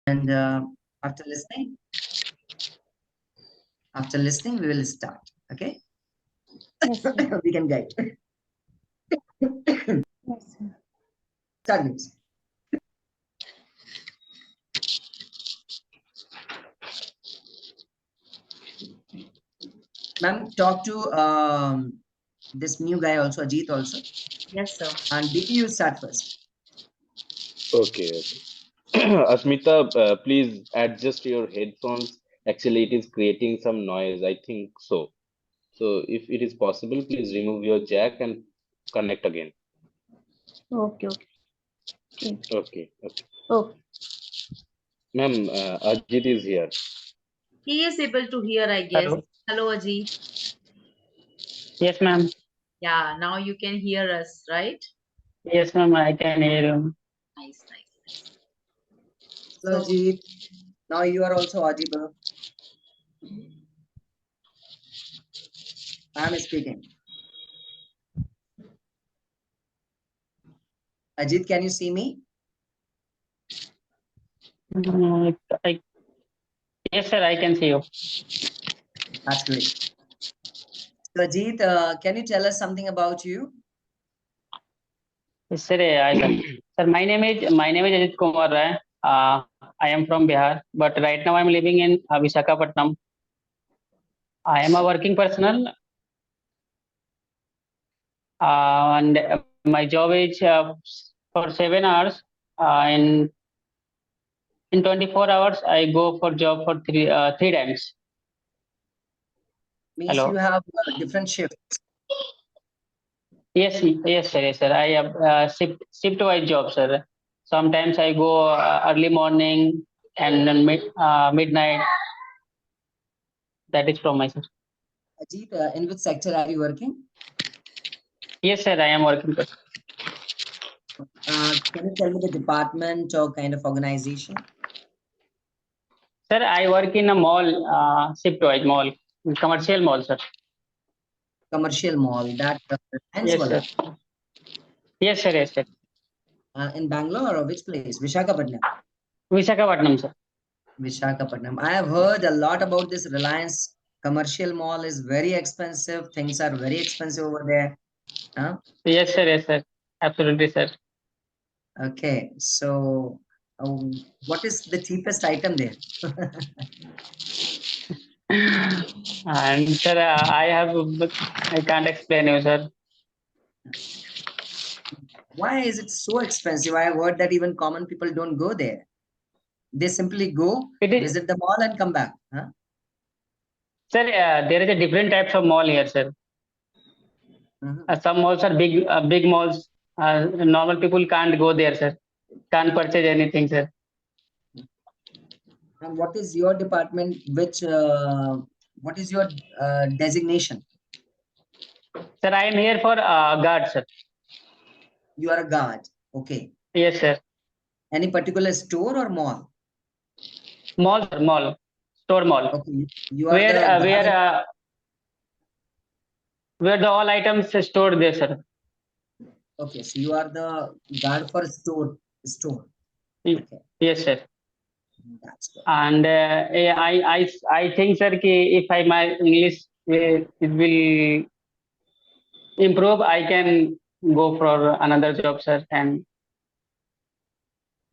And after listening, we will start. Okay. Yes, sir. We can guide. Yes, sir. Start music. Ma'am, talk to this new guy also, Ajit also. Yes, sir. And DP, you start first. Okay. Asmita, please adjust your headphones. Actually, it is creating some noise. I think so. So, if it is possible, please remove your jack and connect again. Okay, okay. Okay. Okay. Okay. Okay. Ma'am, Ajit is here. He is able to hear, I guess. Hello. Hello, Ajit. Yes, ma'am. Yeah, now you can hear us, right? Yes, ma'am. I can hear you. Nice, nice, nice. So, Ajit, now you are also audible. I am speaking. Ajit, can you see me? I, yes, sir. I can see you. That's great. So, Ajit, can you tell us something about you? Yes, sir. Sir, my name is Ajit Kumar Rai. I am from Bihar, but right now I'm living in Visakhapatnam. I am a working personnel, and my job is for 7 hours. In 24 hours, I go for job for three times. Means you Hello. have different shifts. Yes, yes, sir. I have shift wise job, sir. Sometimes I go early morning and then midnight. That is from my sir. Ajit, in which sector are you working? Yes, sir. I am working. Can you tell me the department or kind of organization? Sir, I work in a mall, shift wise mall, commercial mall, sir. Commercial mall, that Yes, Answala. sir. Yes, sir. Yes, sir. In Bangalore or which place? Visakhapatnam. Visakhapatnam, sir. Visakhapatnam. I have heard a lot about this Reliance commercial mall is very expensive. Things are very expensive over there. Huh? Yes, sir. Yes, sir. Absolutely, sir. Okay. So, what is the cheapest item there? And sir, I can't explain you, sir. Why is it so expensive? I have heard that even common people don't go there. They simply go, It is, visit the mall and come back. Huh? sir. There is a different types of mall here, sir. Mhm. Some malls are big malls. Normal people can't go there, sir. Can't purchase anything, sir. And what is your department? What is your designation? Sir, I am here for guard, sir. You are a guard. Okay. Yes, sir. Any particular store or mall? Mall, sir, mall, store mall. Okay. You are Where the uh, guard. where uh, where the all items stored there, sir. Okay. So you are the guard for store. Store. Okay. Yes, sir. That's good. And I think, sir, ki if my English it will improve, I can go for another job, sir. And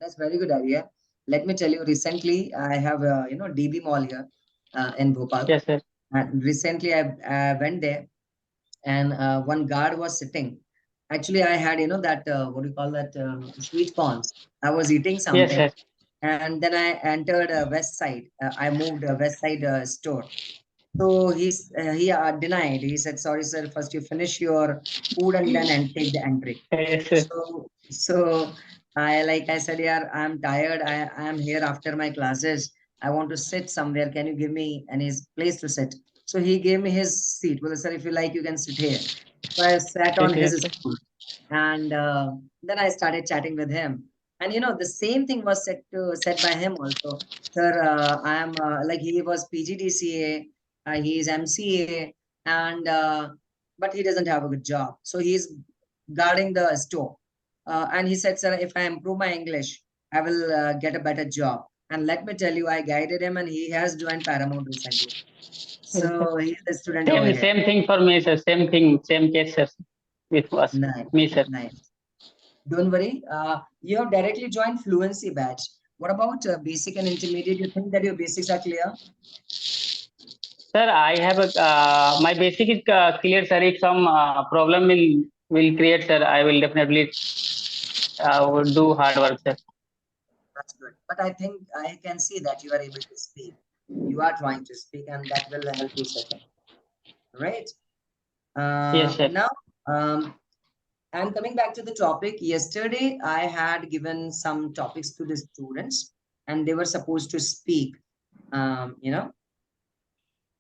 That's very good idea. Let me tell you. Recently, I have DB Mall here in Bhopal. yes, sir. And recently, I went there, and one guard was sitting. Actually, I had that what do you call that sweet corns. I was eating Yes, something, sir. and then I entered West Side. I moved West Side store. So he denied. He said, "Sorry, sir. First you finish your food and then and take the entry." Yes, sir. So I said, "Yeah, I'm tired. I am here after my classes. I want to sit somewhere. Can you give me any place to sit?" So he gave me his seat. Well, sir, if you like, you can sit here. So I sat on his Yes, sir. stool, and then I started chatting with him. And the same thing was said by him also. Sir, I am like he was PGDCA, he is MCA, and but he doesn't have a good job. So he's guarding the store. And he said, sir, if I improve my English, I will get a better job. And let me tell you, I guided him, and he has joined Paramount recently. So he's a student over Same here. same thing for me, sir. Same thing, same case, sir. With us, Nice, me, sir. nice. Don't worry. You have directly joined fluency batch. What about basic and intermediate? You think that your basics are clear? Sir, I have a my basic is clear, sir. If some problem will create, sir, I will definitely would do hard work, sir. That's good. But I think I can see that you are able to speak. You are trying to speak, and that will help you certainly. Right? Yes, sir. Now, and coming back to the topic, yesterday I had given some topics to the students, and they were supposed to speak, you know,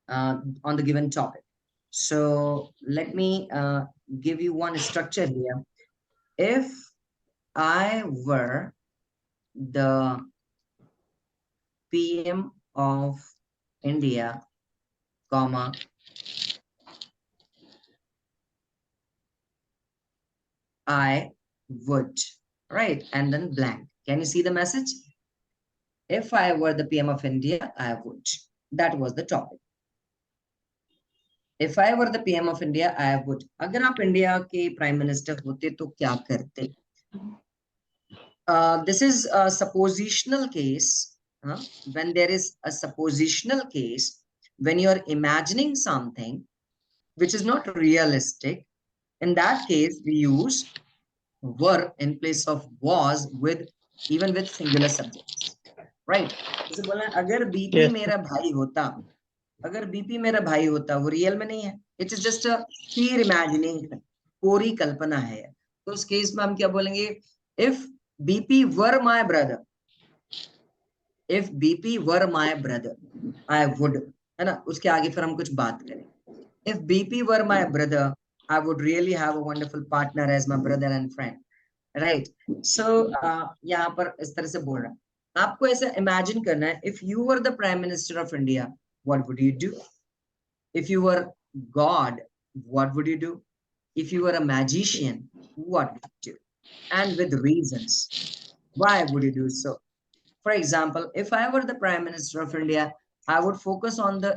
on the given topic. So let me give you one structure here. If I were the PM of India, comma, I would, right? And then blank. Can you see the message? If I were the PM of India, I would. That was the topic. If I were the PM of India, I would. अगर आप India के prime minister होते तो क्या करते? This is a suppositional case. When there is a suppositional case, when you're imagining something which is not realistic, in that case, we use were in place of was with even with singular subjects, right? जैसे बोला अगर BP Yes, मेरा भाई होता, अगर BP मेरा भाई होता, वो रियल में नहीं है, it is just a Pir imagination, पूरी कल्पना है। तो उस केस में हम क्या बोलेंगे? If BP were my brother, if BP were my brother I would, है ना? उसके आगे फिर हम कुछ बात करें। If BP were my brother I would really have a wonderful partner as my brother and friend, right? So यहाँ पर इस तरह से बोल रहा है। आपको ऐसा इमेजिन करना है, if you were the prime minister of India, what would you do? If you were God, what would you do? If you were a magician, what would you do? And with reasons. Why would you do so? For example, if I were the Prime Minister of India, I would focus on the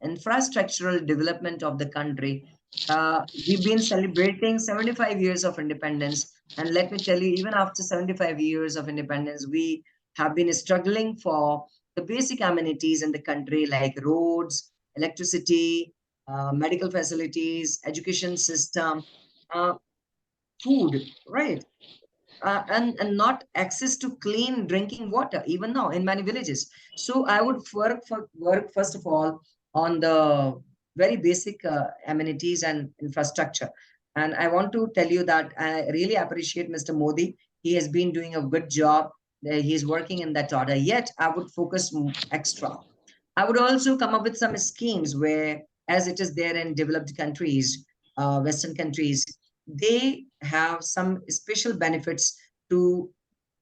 infrastructural development of the country. We've been celebrating 75 years of independence. And let me tell you, even after 75 years of independence, we have been struggling for the basic amenities in the country like roads, electricity, medical facilities, education system, uh, food, right? And not access to clean drinking water even now in many villages. So I would work first of all on the very basic amenities and infrastructure. And I want to tell you that I really appreciate Mr. Modi. He has been doing a good job. He's working in that order. Yet I would focus extra. I would also come up with some schemes where, as it is there in developed countries, Western countries, they have some special benefits to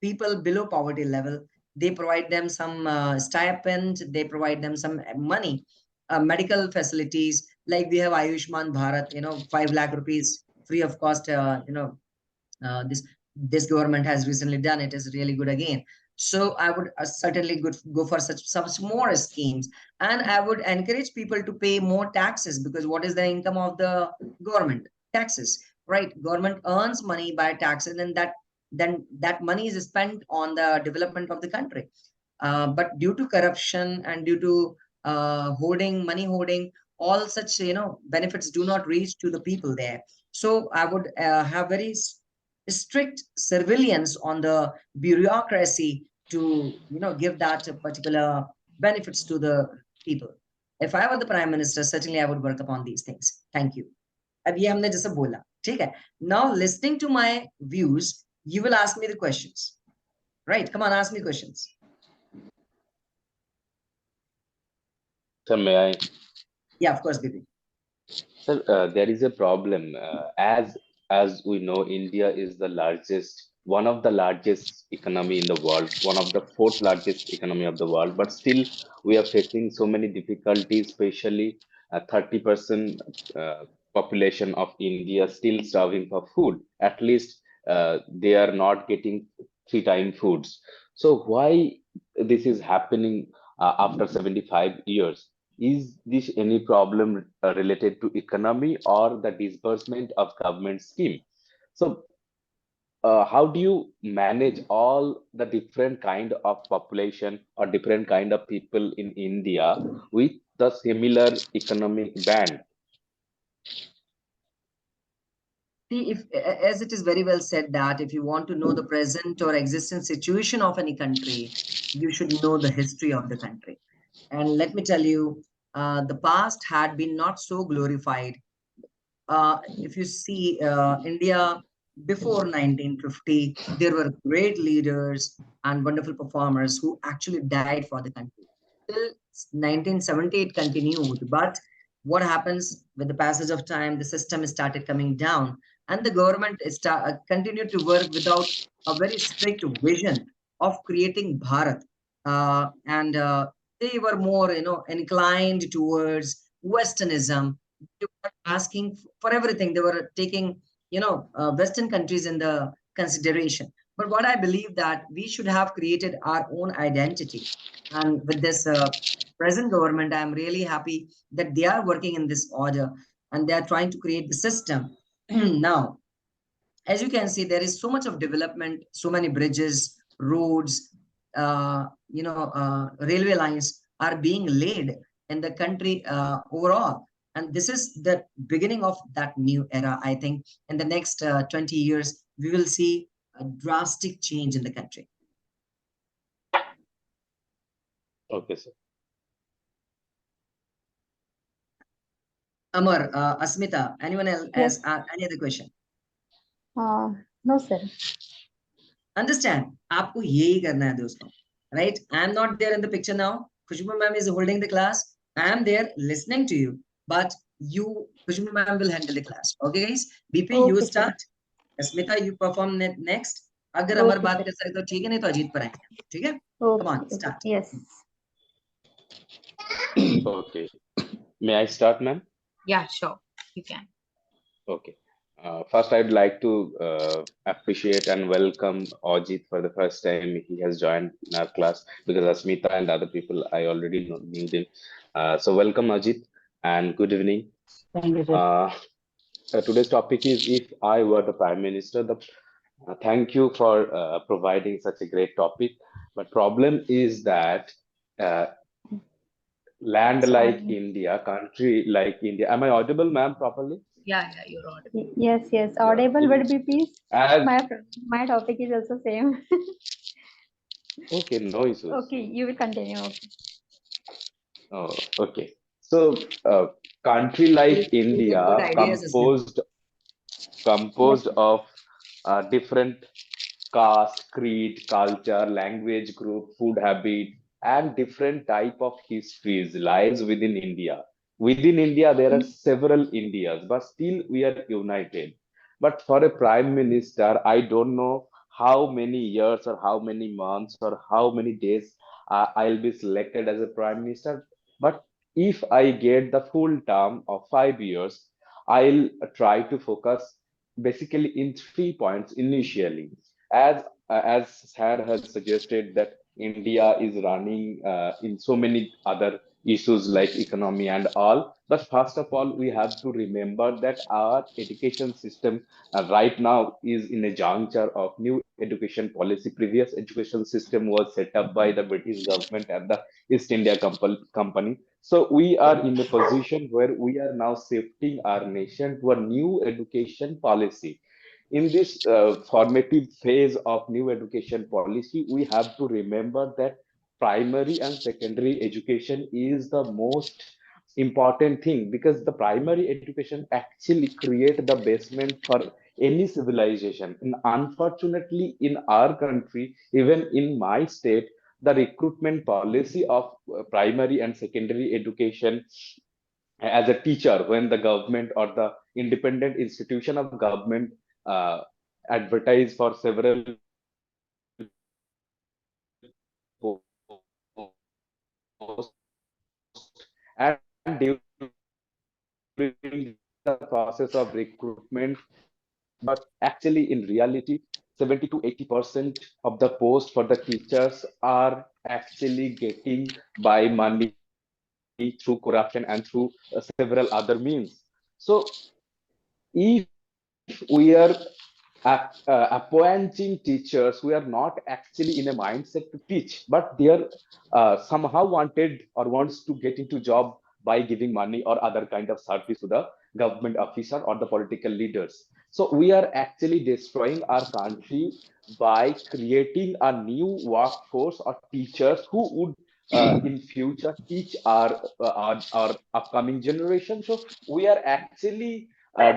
people below poverty level. They provide them some stipend, they provide them some money, medical facilities, like we have Ayushman Bharat, 5 lakh rupees free of cost, this government has recently done. It is really good again. So I would certainly go for such more schemes, and I would encourage people to pay more taxes, because what is the income of the government? Taxes, right? Government earns money by taxes, and then that money is spent on the development of the country. But due to corruption and due to money hoarding, all such benefits do not reach to the people there. So I would have very strict surveillance on the bureaucracy to give that particular benefits to the people. If I were the prime minister, certainly I would work upon these things. Thank you. अब ये हमने जैसे बोला, ठीक है? Now listening to my views, you will ask me the questions, right? Come on, ask me questions. Sir, may I? Yeah, of course, Bibi. Sir, there is a problem. As we know, India is the largest, one of the largest economy in the world, one of the fourth largest economy of the world. But still, we are facing so many difficulties, especially 30% population of India still starving for food. At least they are not getting three-time foods. So why this is happening after 75 years. Is this any problem related to economy or the disbursement of government scheme? So how do you manage all the different kind of population or different kind of people in India with the similar economic band? See, if as it is very well said that if you want to know the present or existing situation of any country, you should know the history of the country. And let me tell you, the past had been not so glorified. If you see India before 1950, there were great leaders and wonderful performers who actually died for the country. Till 1978 continued, but what happens with the passage of time, the system started coming down, and the government continued to work without a very strict vision of creating Bharat. And they were more, inclined towards Westernism. They were asking for everything. They were taking, Western countries in the consideration. But what I believe that we should have created our own identity. And with this present government, I'm really happy that they are working in this order and they are trying to create the system. Now, as you can see, there is so much of development, so many bridges, roads, railway lines are being laid in the country overall. And this is the beginning of that new era. I think in the next 20 years, we will see a drastic change in the country. Okay, sir. Amar, Asmita, anyone else has Yes. any other question? No, sir. Understand? आपको यही करना है दोस्तों. Right? I am not there in the picture now. Khushbu ma'am is holding the class. I am there listening to you. But you, Khushbu ma'am will handle the class. Okay, guys? BP, you Okay, sir. start. Asmita, you perform next. अगर अमर Okay, बात sir. कर सकते तो ठीक है, नहीं तो अजीत पर आएंगे. ठीक है? Come on, Okay. start. Yes. Okay. May I start, ma'am? Yeah, sure. You can. Okay. First, I'd like to appreciate and welcome Ajit for the first time. He has joined in our class because Asmita and other people, I already knew them. So welcome, Ajit, and good evening. Thank you, sir. Today's topic is if I were the Prime Minister. Thank you for providing such a great topic. But problem is that uh, land like Sorry. India, country like India. Am I audible, ma'am, properly? Yeah, you're audible. Yes, yes. Yeah. Audible, but BP. As My topic is also same. okay, no issues. Okay, you will continue. Okay. Oh, okay. So, country like Take your good India ideas, Asmita. composed Yes. of different caste, creed, culture, language group, food habit, and different type of histories lies within India. Within India, there are several Indias, but still we are united. But for a prime minister, I don't know how many years or how many months or how many days I'll be selected as a prime minister. But if I get the full term of 5 years, I'll try to focus basically in 3 points initially. As Sir has suggested that India is running in so many other issues like economy and all. But first of all, we have to remember that our education system right now is in a juncture of new education policy. Previous education system was set up by the British government and the East India Company. So we are in a position where we are now shifting our nation to a new education policy. In this formative phase of new education policy, we have to remember that primary and secondary education is the most important thing because the primary education actually create the basement for any civilization. And unfortunately, in our country, even in my state, the recruitment policy of primary and secondary education as a teacher when the government or the independent institution of government uh, advertise for several posts and during the process of recruitment but actually in reality 70 to 80% of the posts for the teachers are actually getting by money through corruption and through several other means. So if we are appointing teachers who are not actually in a mindset to teach, but they are somehow wanted or wants to get into job by giving money or other kind of service to the government officer or the political leaders. So we are actually destroying our country by creating a new workforce or teachers who would in future teach our upcoming generation. So we are actually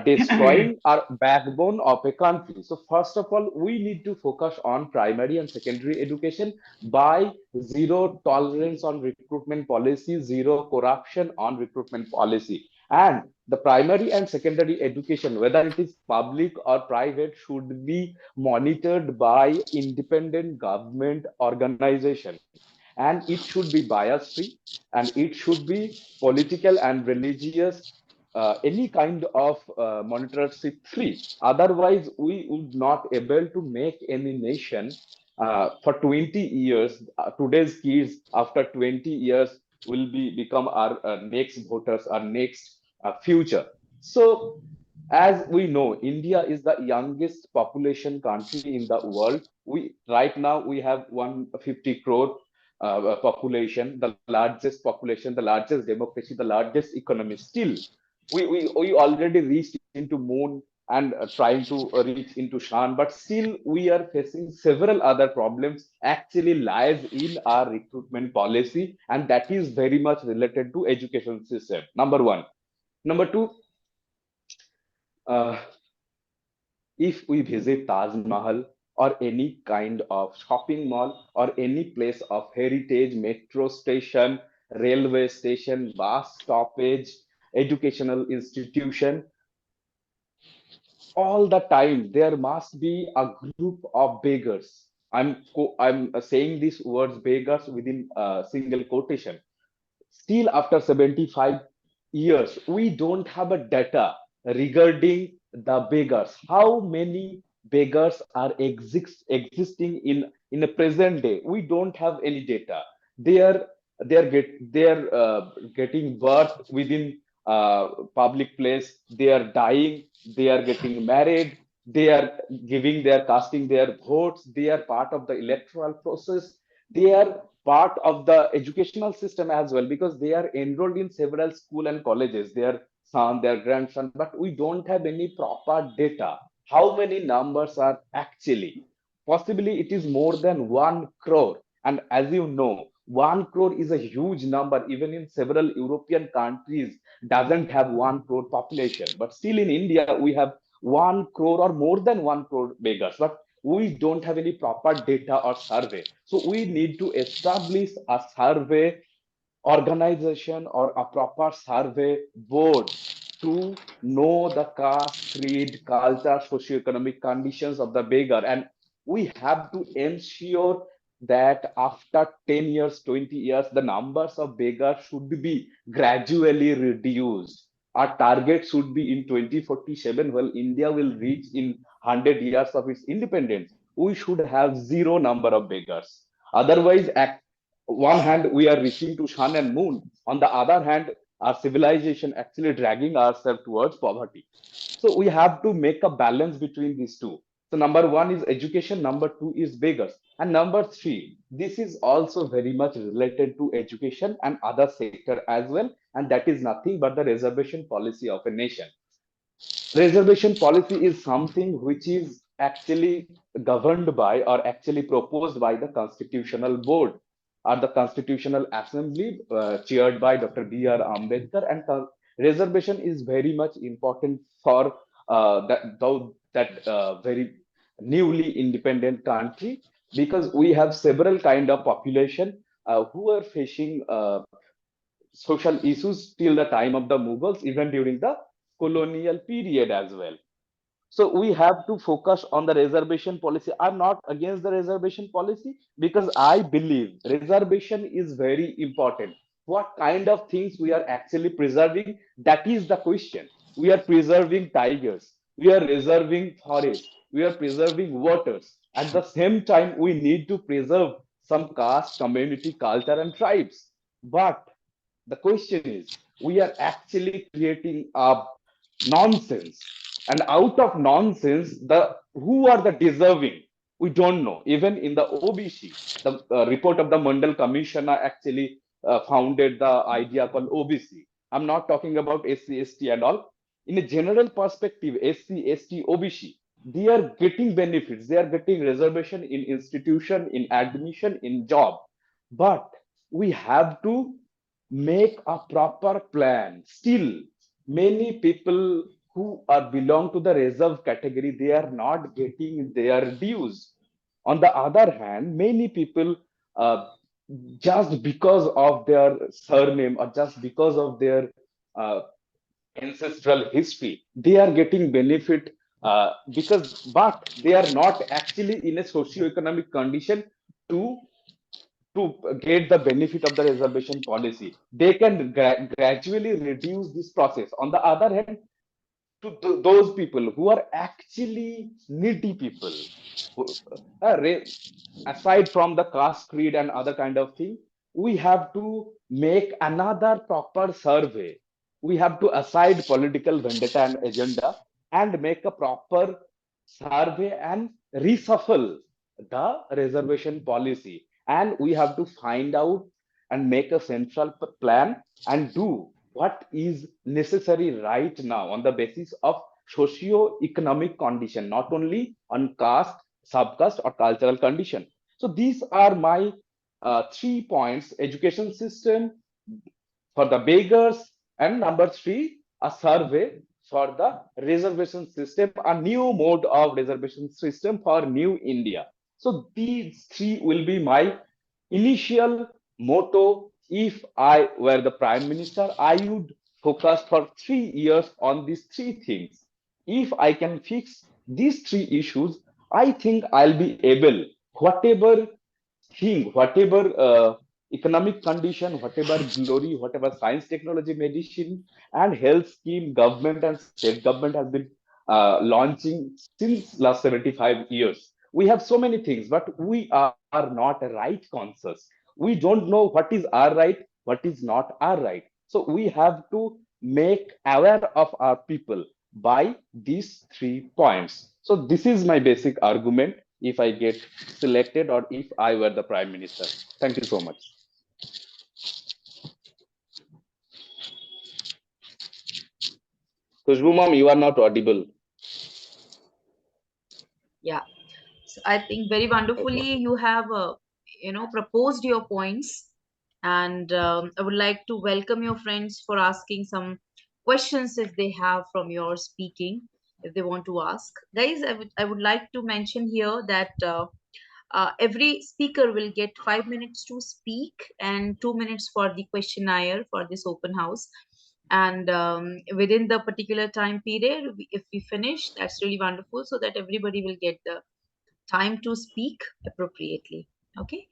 destroying our backbone of a country. So first of all, we need to focus on primary and secondary education by zero tolerance on recruitment policy, zero corruption on recruitment policy. And the primary and secondary education, whether it is public or private, should be monitored by independent government organization. And it should be bias free, and it should be political and religious, any kind of monitorship free. Otherwise, we would not able to make any nation for 20 years. Today's kids, after 20 years, will be become our next voters, our next future. So, as we know, India is the youngest population country in the world. We right now we have 150 crore population, the largest population, the largest democracy, the largest economy. Still, we already reached into moon and trying to reach into Shan, but still we are facing several other problems actually lies in our recruitment policy, and that is very much related to education system. Number one. Number two, uh, if we visit Taj Mahal or any kind of shopping mall or any place of heritage, metro station, railway station, bus stoppage, educational institution, all the time there must be a group of beggars. I'm saying these words beggars within a single quotation. Still, after 75 years, we don't have a data regarding the beggars. How many beggars are existing in the present day? We don't have any data. They are getting birth within public place. They are dying. They are getting married. They are giving their casting their votes. They are part of the electoral process. They are part of the educational system as well, because they are enrolled in several school and colleges, their son, their grandson, but we don't have any proper data how many numbers are actually. Possibly it is more than 1 crore, and as you know, 1 crore is a huge number. Even in several European countries doesn't have 1 crore population, but still in India we have 1 crore or more than 1 crore beggars, but we don't have any proper data or survey. So we need to establish a survey organization or a proper survey board to know the caste, creed, culture, socioeconomic conditions of the beggar. And we have to ensure that after 10 years, 20 years, the numbers of beggars should be gradually reduced. Our target should be in 2047, well, India will reach in 100 years of its independence. We should have zero number of beggars. Otherwise, one hand we are reaching to sun and moon, on the other hand our civilization actually dragging ourselves towards poverty. So we have to make a balance between these two. So number one is education, number two is beggars, and number three, this is also very much related to education and other sector as well, and that is nothing but the reservation policy of a nation. Reservation policy is something which is actually governed by or actually proposed by the constitutional board or the constitutional assembly, chaired by Dr. B.R. Ambedkar. And reservation is very much important for that very newly independent country, because we have several kind of population who are facing social issues till the time of the Mughals, even during the colonial period as well. So we have to focus on the reservation policy. I'm not against the reservation policy, because I believe reservation is very important. What kind of things we are actually preserving, that is the question. We are preserving tigers, we are reserving forests, we are preserving waters. At the same time, we need to preserve some caste, community, culture, and tribes. But the question is, we are actually creating a nonsense, and out of nonsense, the who are the deserving? We don't know. Even in the OBC, the report of the Mandal Commission actually founded the idea called OBC. I'm not talking about SC, ST and all. In a general perspective, SC, ST, OBC, they are getting benefits. They are getting reservation in institution, in admission, in job. But we have to make a proper plan. Still, many people who are belong to the reserve category, they are not getting their dues. On the other hand, many people, just because of their surname or just because of their uh, ancestral history, they are getting benefit, but they are not actually in a socio-economic condition to get the benefit of the reservation policy. They can gradually reduce this process. On the other hand, to those people who are actually needy people, who, aside from the caste, creed, and other kind of thing, we have to make another proper survey. We have to aside political vendetta and agenda and make a proper survey and reshuffle the reservation policy. And we have to find out and make a central plan and do what is necessary right now on the basis of socio-economic condition, not only on caste, subcaste, or cultural condition. So these are my 3 points: education system for the beggars, and number three, a survey for the reservation system, a new mode of reservation system for new India. So these three will be my initial motto. If I were the prime minister, I would focus for 3 years on these three things. If I can fix these three issues, I think I'll be able, whatever thing, whatever economic condition, whatever glory, whatever science, technology, medicine, and health scheme government and state government has been launching since last 75 years. We have so many things, but we are not right conscious. We don't know what is our right, what is not our right. So we have to make aware of our people by these 3 points. So this is my basic argument if I get selected or if I were the prime minister. Thank you so much. Khushbu ma'am, you are not audible. Yeah. So I think very wonderfully you have, proposed your points, and I would like to welcome your friends for asking some questions if they have from your speaking, if they want to ask. Guys, I would like to mention here that every speaker will get 5 minutes to speak and 2 minutes for the questionnaire for this open house. And within the particular time period, if we finish, that's really wonderful, so that everybody will get the time to speak appropriately. Okay.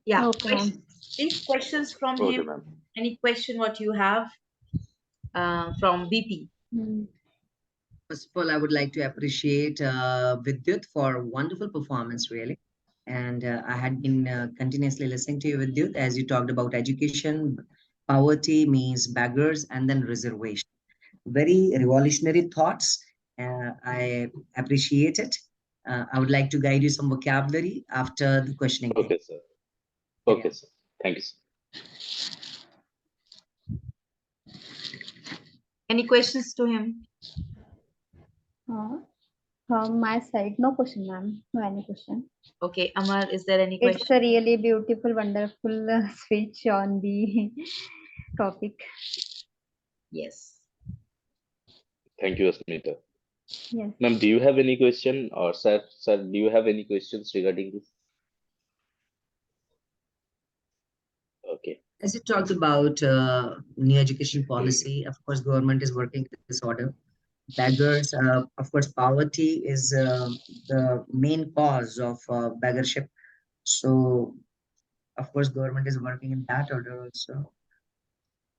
Yeah. Okay, ma'am. Please, questions from Okay, him. ma'am. Any question what you have from BP? Hmm. First of all, I would like to appreciate Vidyut for wonderful performance, really. And I had been continuously listening to you, Vidyut, as you talked about education, poverty means beggars, and then reservation. Very revolutionary thoughts. I appreciate it. I would like to guide you some vocabulary after the questioning thing. Okay, sir. Okay, sir. Thank you, sir. Any questions to him? From my side, no question, ma'am. No any question. Okay, Amar, is there any It's question? a really beautiful, wonderful speech on the topic. Yes. Thank you, Asmita. Yes. Ma'am, do you have any question, or sir, do you have any questions regarding this? Okay. As you talked about new education policy, of course, government is working with this order. Beggars, of course, poverty is the main cause of beggarship. So, of course, government is working in that order also.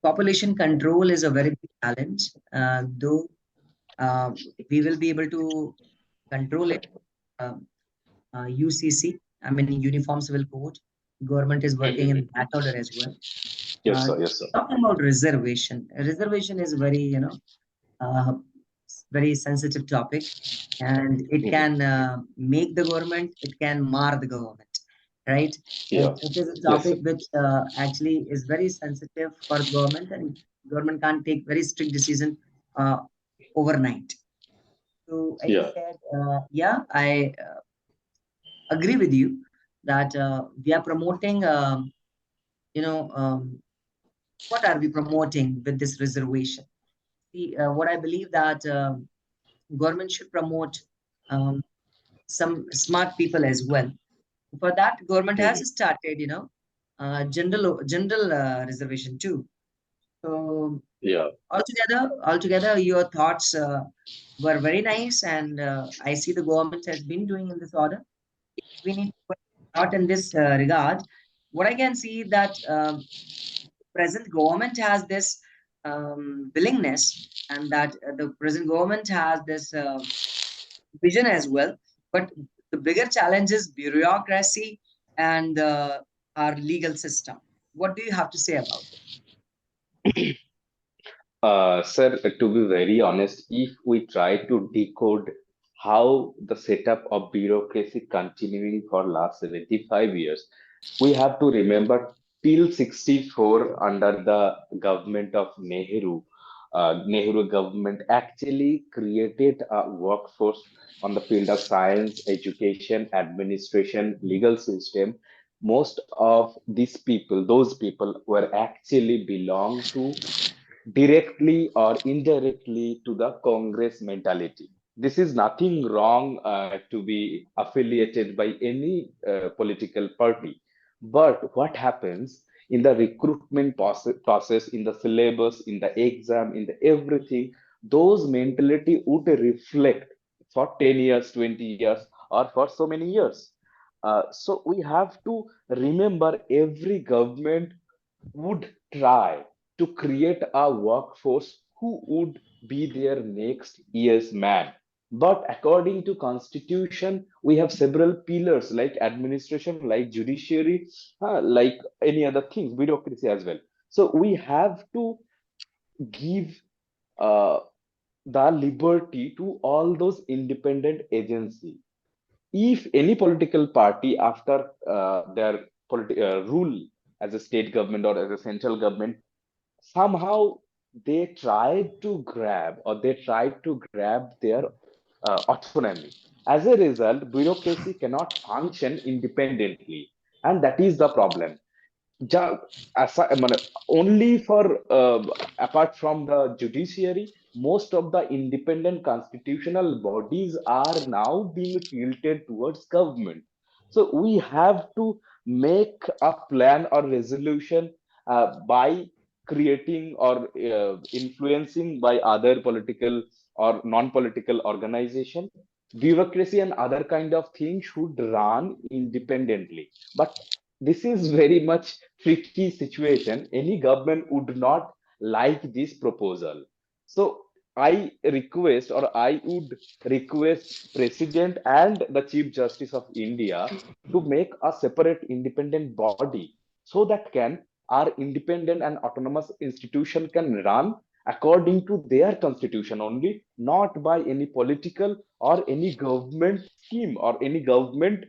Population control is a very big challenge, though we will be able to control it. UCC, I mean, Uniform Civil Code. Government is working in Mhm. that order as well. Yes, sir. Yes, sir. Talking about reservation, reservation is very, uh, very sensitive topic, and it Mhm. can make the government, it can mar the government, right? Yeah. It is a Yes, sir. topic which actually is very sensitive for the government, and government can't take very strict decision uh, overnight. So as you Yeah. said, yeah, I agree with you that we are promoting, you know, what are we promoting with this reservation? See, what I believe that government should promote um, some smart people as well. For that, government has Mhm. started, general reservation too. So Yeah. altogether, your thoughts were very nice, and I see the government has been doing in this order. We need to work a lot in this regard. What I can see that present government has this willingness, and that the present government has this vision as well. But the bigger challenge is bureaucracy and our legal system. What do you have to say about it? Sir, to be very honest, if we try to decode how the setup of bureaucracy continuing for last 75 years, we have to remember till 64 under the government of Nehru, Nehru government actually created a workforce on the field of science, education, administration, legal system. Most of these people, those people were actually belong to directly or indirectly to the Congress mentality. This is nothing wrong to be affiliated by any political party. But what happens in the recruitment process, in the syllabus, in the exam, in the everything, those mentality would reflect for 10 years, 20 years, or for so many years. So we have to remember every government would try to create a workforce who would be their next year's man. But according to constitution, we have several pillars like administration, like judiciary, like any other things, bureaucracy as well. So we have to give uh, the liberty to all those independent agencies. If any political party after their rule as a state government or as a central government, somehow they tried to grab or they tried to grab their autonomy. As a result, bureaucracy cannot function independently, and that is the problem. Ja- মানে, only for apart from the judiciary, most of the independent constitutional bodies are now being tilted towards government. So we have to make a plan or resolution by creating or influencing by other political or non-political organization. Bureaucracy and other kind of things should run independently, but this is very much tricky situation. Any government would not like this proposal. So I request or I would request president and the chief justice of India to make a separate independent body, so that can our independent and autonomous institution can run according to their constitution only, not by any political or any government scheme or any government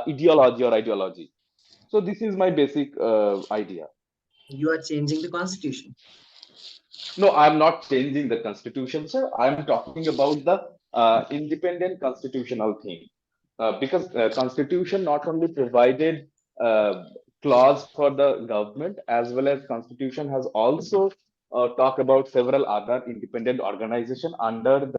ideology or ideology. So this is my basic idea. You are changing the constitution. No, I'm not changing the constitution, sir. I'm talking about the independent constitutional thing. Because constitution not only provided clause for the government, as well as constitution has also talk about several other independent organization under